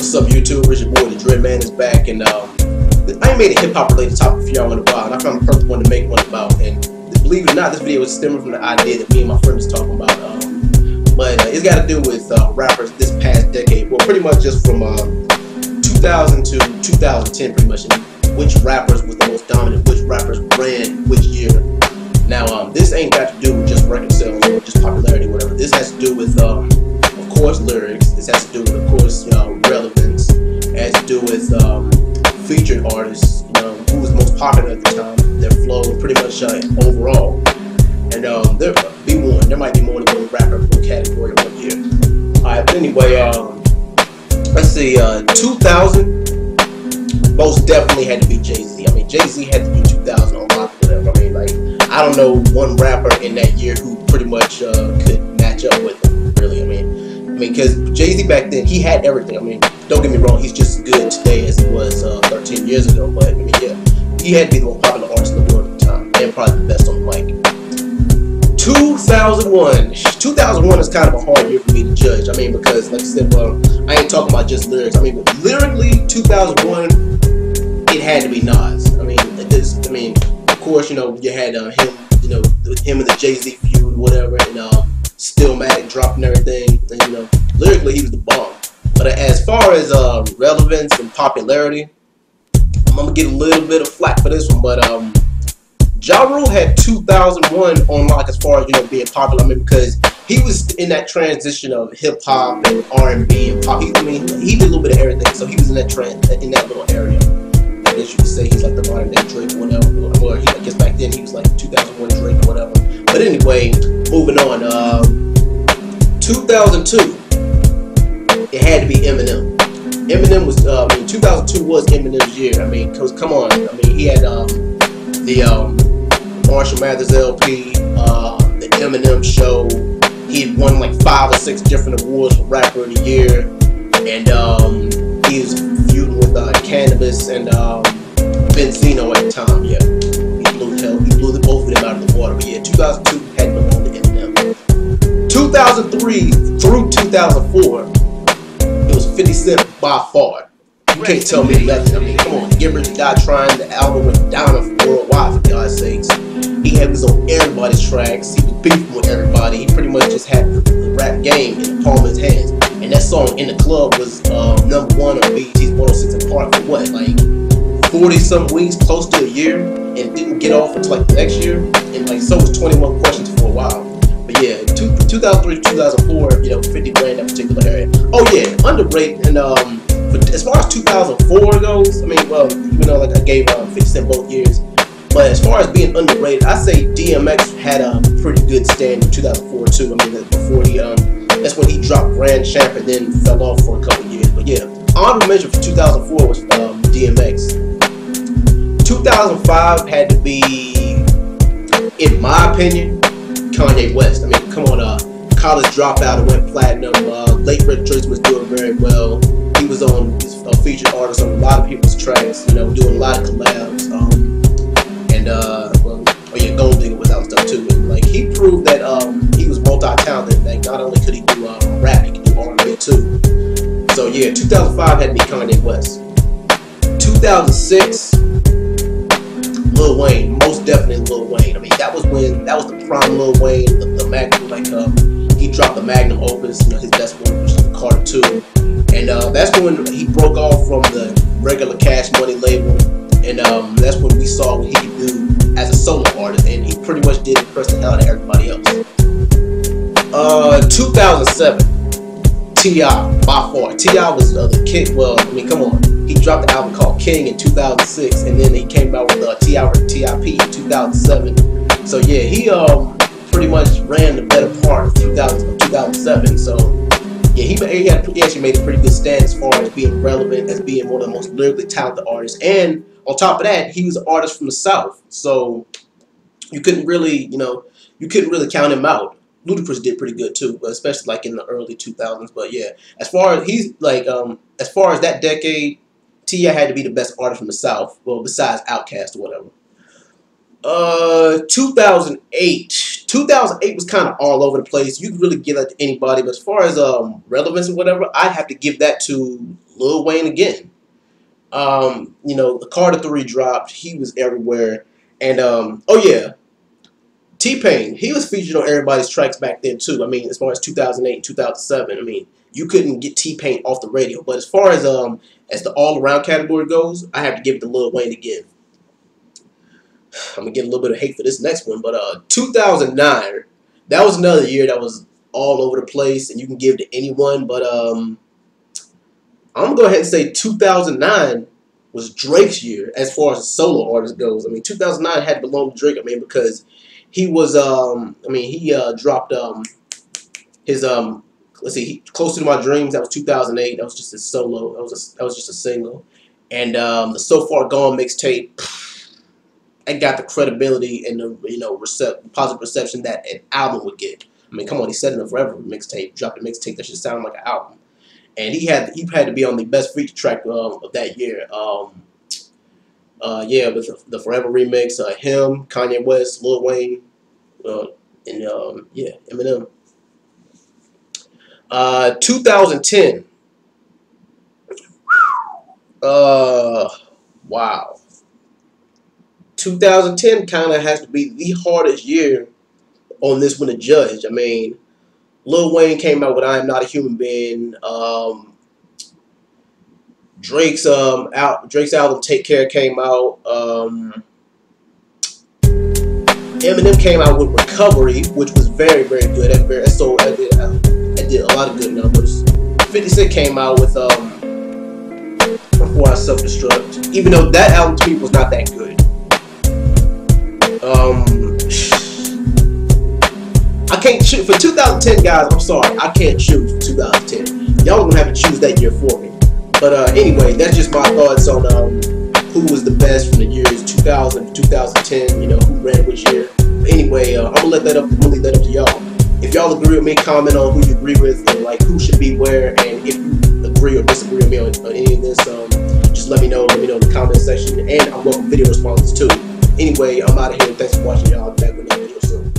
What's up, YouTube? It's your boy, TheDreadMan is back, and I ain't made a hip-hop related topic for y'all in a while, and I found the perfect one to make one about. And believe it or not, this video was stemming from the idea that me and my friend was talking about. But it's got to do with rappers this past decade. Well, pretty much just from 2000 to 2010, pretty much. And which rappers was the most dominant? Which rappers ran which year? Now, this ain't got to do with just record sales or just popularity, or whatever. This has to do with, of course, lyrics. This has to do with, of course, relevance. It has to do with featured artists, who was most popular at the time, their flow, pretty much overall. And there might be more than one rapper per category one year. Alright, but anyway, let's see, 2000 most definitely had to be Jay-Z. I mean, Jay-Z had to be 2000 on lock, whatever. I mean, like, I don't know one rapper in that year who pretty much could match up with him, really. I mean, because Jay-Z back then, he had everything. I mean, don't get me wrong, he's just as good today as he was 13 years ago. But, I mean, yeah, he had to be the most popular artist in the world at the time, and probably the best on the mic. 2001 is kind of a hard year for me to judge. I mean, because, like I said, I ain't talking about just lyrics. I mean, but lyrically, 2001, it had to be Nas. I mean, of course, you had him, him and the Jay-Z feud, whatever, and Stillmatic dropping everything, and lyrically he was the bomb. But as far as relevance and popularity, I'm gonna get a little bit of flack for this one, but Ja Rule had 2001 on lock as far as being popular. I mean, because he was in that transition of hip hop and R&B and pop. He did a little bit of everything, so he was in that little area. I guess you could say he's like the modern day Drake or whatever. Or I guess back then he was like 2001 Drake or whatever. But anyway, moving on. 2002, it had to be Eminem. Eminem was, 2002 was Eminem's year. I mean, cause come on, I mean, he had the Marshall Mathers LP, the Eminem Show. He had won like 5 or 6 different awards for Rapper of the Year, and he was feuding with Cannabis and Benzino at the time. Yeah, he blew the both of them out of the water. But yeah, 2002 had no on to Eminem. 2003 through 2004, it was 50 Cent by far. You can't tell me nothing. I mean, come on, Get Rich or Die Trying, the album went down worldwide, for God's sakes. He was on everybody's tracks. He was beefing with everybody. He pretty much just had the rap game in the palm of his hands. And that song In the Club was #1 on BET's 106 and Park for what, like 40-some weeks, close to a year, and didn't get off until like the next year. And like so was 21 Questions for a while. But yeah, 2003 to 2004, 50 grand in that particular area. Oh yeah, underrated. And but as far as 2004 goes, I mean, well, even though like I gave 50 Cent both years, but as far as being underrated, I say DMX had a pretty good stand in 2004 too. I mean, before that's when he dropped Grand Champ and then fell off for a couple years. But yeah, honorable mention for 2004 was DMX. 2005 had to be, in my opinion, Kanye West. I mean, come on, College Dropout, it went platinum. Late Registration was doing very well. He was on a featured artist on a lot of people's tracks, doing a lot of collabs. Gold Digger was out stuff too. And, like, he proved that he was multi-talented. Like, not only could he do rap, he could do R&B too. So yeah, 2005 had to be Kanye West. 2006, Lil Wayne, most definitely Lil Wayne. I mean, that was the prime Lil Wayne, the Magnum, like he dropped the Magnum Opus, his best one, which was the Carter 2, and that's when he broke off from the regular Cash Money label, and that's when we saw what he could do as a solo artist, and he pretty much did impress the hell out of everybody else. 2007, T.I. by far. T.I. was the king. Well, I mean, come on. He dropped the album called King in 2006, and then he came out with T.I. T.I.P. in 2007. So yeah, he pretty much ran the better part of 2007. So yeah, he actually made a pretty good stand as far as being relevant, as being one of the most lyrically talented artists. And on top of that, he was an artist from the South, so you couldn't really, count him out. Ludacris did pretty good too, but especially like in the early 2000s. But yeah, as far as that decade, T.I. had to be the best artist from the South. Well, besides Outkast or whatever. 2008. 2008 was kind of all over the place. You could really give that to anybody, but as far as relevance or whatever, I'd have to give that to Lil Wayne again. You know, the Carter 3 dropped. He was everywhere. And oh yeah, T-Pain. He was featured on everybody's tracks back then too. I mean, as far as 2008 and 2007, I mean, you couldn't get T-Pain off the radio. But as far as the all-around category goes, I have to give it to Lil Wayne again. I'm gonna get a little bit of hate for this next one, but 2009, that was another year that was all over the place, and you can give it to anyone. But I'm gonna go ahead and say 2009 was Drake's year as far as a solo artist goes. I mean, 2009 had to belong to Drake. I mean, because he was he dropped his let's see, Closer to My Dreams. That was 2008. That was just a solo. That was just a single. And the So Far Gone mixtape. It got the credibility and the positive reception that an album would get. I mean, come on, he said in a Forever mixtape, dropped a mixtape that should sound like an album, and he had to be on the best feature track of that year. Yeah, with the Forever remix, him, Kanye West, Lil Wayne, and yeah, Eminem. 2010. Wow. 2010 kind of has to be the hardest year on this one to judge. I mean, Lil Wayne came out with I Am Not a Human Being. Drake's album Take Care came out. Eminem came out with Recovery, which was very, very good. It did a lot of good numbers. 50 Cent came out with Before I Self-Destruct, even though that album to me was not that good. I can't choose for 2010, guys. I'm sorry, I can't choose for 2010. Y'all gonna have to choose that year for me. But anyway, that's just my thoughts on who was the best from the years 2000 to 2010. You know, who ran which year. But anyway, I'm gonna leave that up to y'all. If y'all agree with me, comment on who you agree with and like who should be where. And if you agree or disagree with me on any of this, just let me know. Let me know in the comment section. And I welcome video responses too. Anyway, I'm out of here. Thanks for watching, y'all. I'll be back with another video soon.